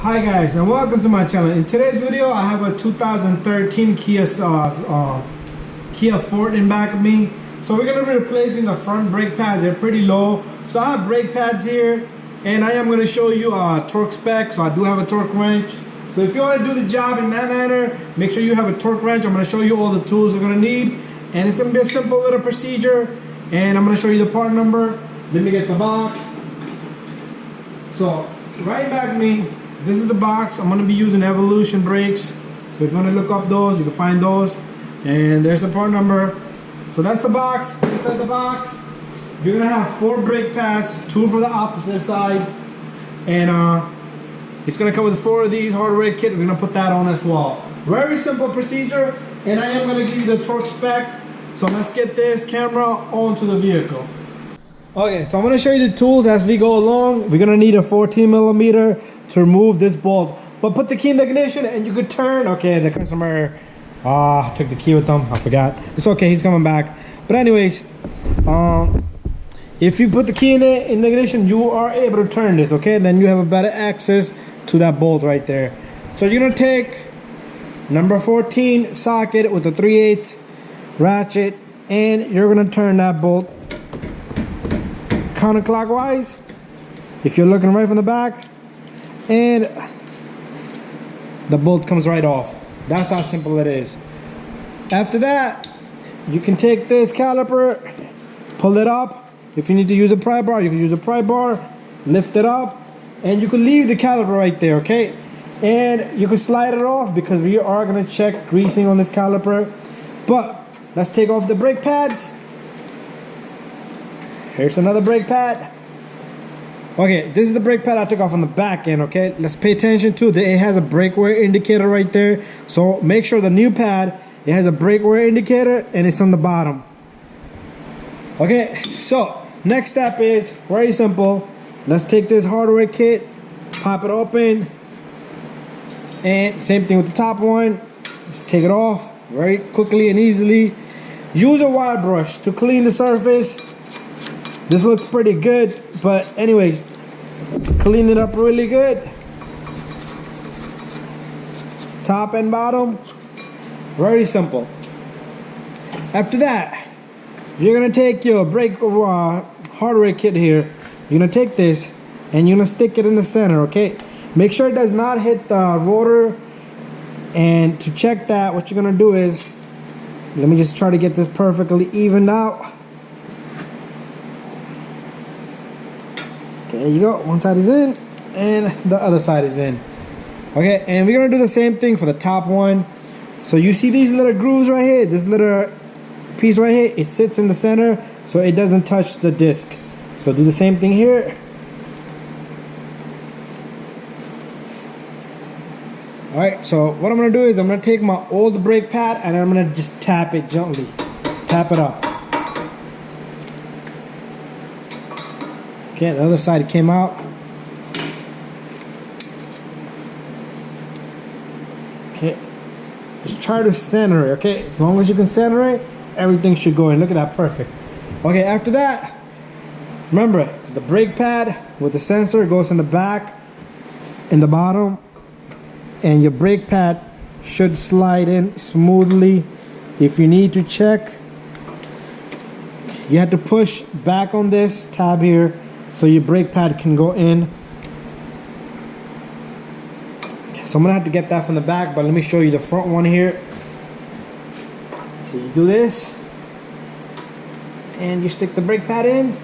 Hi guys, and welcome to my channel. In today's video I have a 2013 Kia Forte in back of me. So we're going to be replacing the front brake pads. They're pretty low, so I have brake pads here, and I am going to show you a torque spec. So I do have a torque wrench. So if you want to do the job in that manner, make sure you have a torque wrench. I'm going to show you all the tools you're going to need, and it's going to be a simple little procedure. And I'm going to show you the part number. Let me get the box. So right back of me, this is the box. I'm going to be using Evolution brakes. So if you want to look up those, you can find those. And there's the part number. So that's the box. Inside the box, you're going to have 4 brake pads, 2 for the opposite side. And it's going to come with 4 of these hardware kit. We're going to put that on as well. Very simple procedure. And I am going to give you the torque spec. So let's get this camera onto the vehicle. Okay, so I'm going to show you the tools as we go along. We're going to need a 14mm to remove this bolt. But put the key in the ignition and you could turn. Okay, the customer took the key with them. I forgot. It's okay, he's coming back. But anyways, if you put the key in the ignition, you are able to turn this, okay? Then you have a better access to that bolt right there. So you're going to take number 14 socket with a 3/8 ratchet, and you're going to turn that bolt counterclockwise if you're looking right from the back, and the bolt comes right off. That's how simple it is. After that, you can take this caliper, pull it up. If you need to use a pry bar, you can use a pry bar, lift it up, and you can leave the caliper right there, okay? And you can slide it off because we are going to check greasing on this caliper. But let's take off the brake pads. Here's another brake pad. Okay, this is the brake pad I took off on the back end, okay? Let's pay attention to that. It has a brake wear indicator right there. So make sure the new pad, it has a brake wear indicator and it's on the bottom. Okay, so next step is very simple. Let's take this hardware kit, pop it open, and same thing with the top one. Just take it off very quickly and easily. Use a wire brush to clean the surface. This looks pretty good, but anyways, clean it up really good. Top and bottom, very simple. After that, you're gonna take your brake hardware kit here. You're gonna take this and you're gonna stick it in the center, okay? Make sure it does not hit the rotor. And to check that, what you're gonna do is, let me just try to get this perfectly evened out. There you go, one side is in and the other side is in. Okay, and we're gonna do the same thing for the top one. So you see these little grooves right here, this little piece right here, it sits in the center so it doesn't touch the disc. So do the same thing here. Alright, so what I'm gonna do is I'm gonna take my old brake pad and I'm gonna just tap it gently. Tap it up. Okay, the other side came out. Okay, just try to center it, okay? As long as you can center it, everything should go in. Look at that, perfect. Okay, after that, remember, the brake pad with the sensor goes in the back, in the bottom, and your brake pad should slide in smoothly. If you need to check, you have to push back on this tab here so your brake pad can go in. So I'm gonna have to get that from the back, but let me show you the front one here. So you do this and you stick the brake pad in.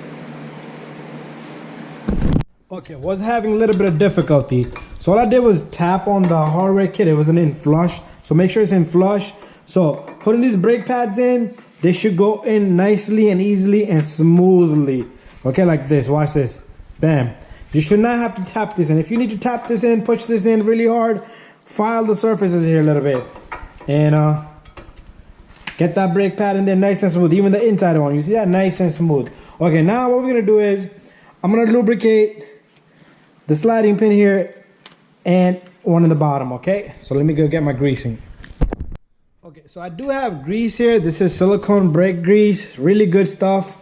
Okay, was having a little bit of difficulty. So all I did was tap on the hardware kit. It wasn't in flush. So make sure it's in flush. So putting these brake pads in, they should go in nicely and easily and smoothly. Okay, like this. Watch this. Bam. You should not have to tap this in. If you need to tap this in, push this in really hard, file the surfaces here a little bit. And get that brake pad in there nice and smooth. Even the inside one. You see that? Nice and smooth. Okay, now what we're going to do is I'm going to lubricate the sliding pin here and one in the bottom, okay? So let me go get my greasing. Okay, so I do have grease here. This is silicone brake grease, really good stuff.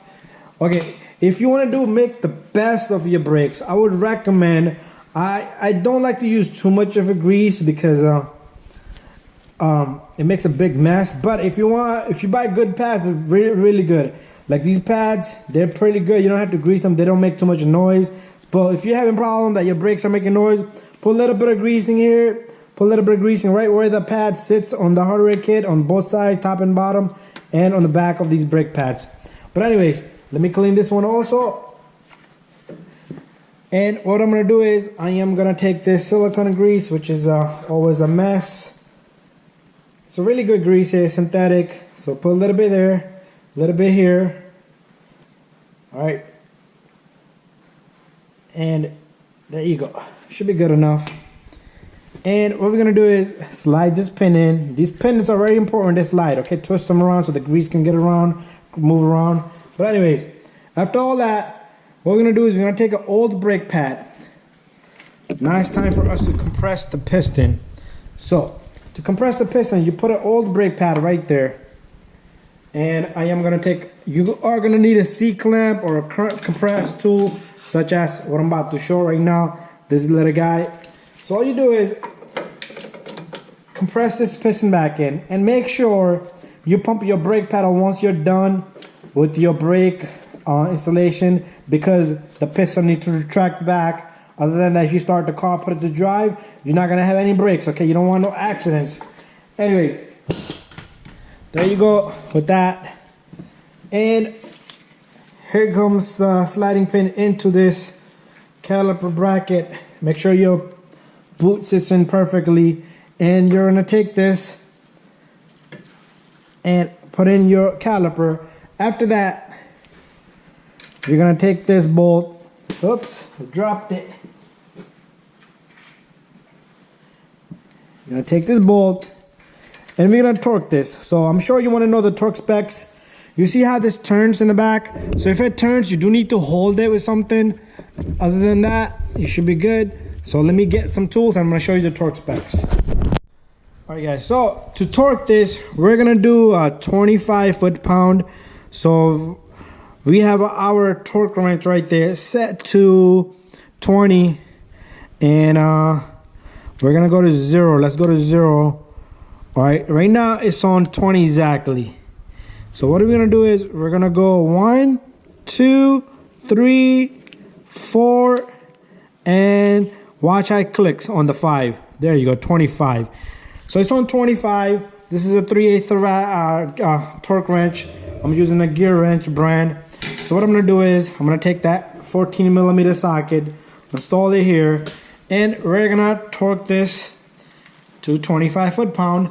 Okay, if you want to make the best of your brakes, I would recommend I don't like to use too much of a grease because it makes a big mess. But if you buy good pads, it's really good. Like these pads, they're pretty good. You don't have to grease them. They don't make too much noise. But if you're having a problem that your brakes are making noise, put a little bit of greasing here. Put a little bit of greasing right where the pad sits on the hardware kit, on both sides, top and bottom, and on the back of these brake pads. But anyways, let me clean this one also. And what I'm going to do is I am going to take this silicone grease, which is always a mess. It's a really good grease here, synthetic. So put a little bit there, a little bit here. All right. And there you go. Should be good enough. And what we're going to do is slide this pin in. These pins are very important to slide, okay? Twist them around so the grease can get around, move around. But anyways, after all that, what we're going to do is we're going to take an old brake pad. Now it's time for us to compress the piston. So, to compress the piston, you put an old brake pad right there. And I am going to take, you are going to need a C-clamp or a compress tool, such as what I'm about to show right now. This little guy. So all you do is compress this piston back in and make sure you pump your brake pedal once you're done with your brake installation, because the piston needs to retract back. Other than that, if you start the car, put it to drive, you're not gonna have any brakes, okay? You don't want no accidents. Anyways, there you go with that. And here comes the sliding pin into this caliper bracket. Make sure your boot sits in perfectly, and you're gonna take this and put in your caliper. After that, you're gonna take this bolt. Oops, I dropped it. You're gonna take this bolt and we're gonna torque this. So I'm sure you wanna know the torque specs. You see how this turns in the back? So if it turns, you do need to hold it with something. Other than that, you should be good. So let me get some tools and I'm gonna show you the torque specs. All right guys, so to torque this, we're gonna do a 25 foot-pound. So we have our torque wrench right there set to 20, and we're gonna go to 0. Let's go to 0. All right, right now it's on 20 exactly. So what we're gonna do is we're gonna go 1, 2, 3, 4, and watch how it clicks on the 5. There you go, 25. So it's on 25. This is a 3/8 torque wrench. I'm using a Gear Wrench brand. So what I'm gonna do is I'm gonna take that 14mm socket, install it here, and we're gonna torque this to 25 foot-pound.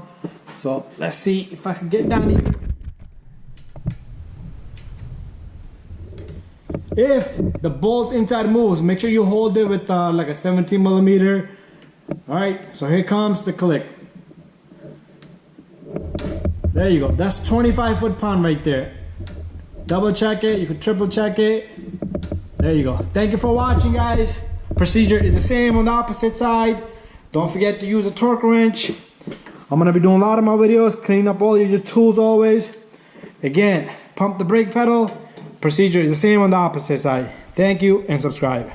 So let's see if I can get down here. If the bolt inside moves, make sure you hold it with like a 17mm. All right, so here comes the click. There you go. That's 25 foot-pound right there. Double check it. You can triple check it. There you go. Thank you for watching, guys. Procedure is the same on the opposite side. Don't forget to use a torque wrench. I'm gonna be doing a lot of my videos. Clean up all your tools always. Again, pump the brake pedal. Procedure is the same on the opposite side. Thank you and subscribe.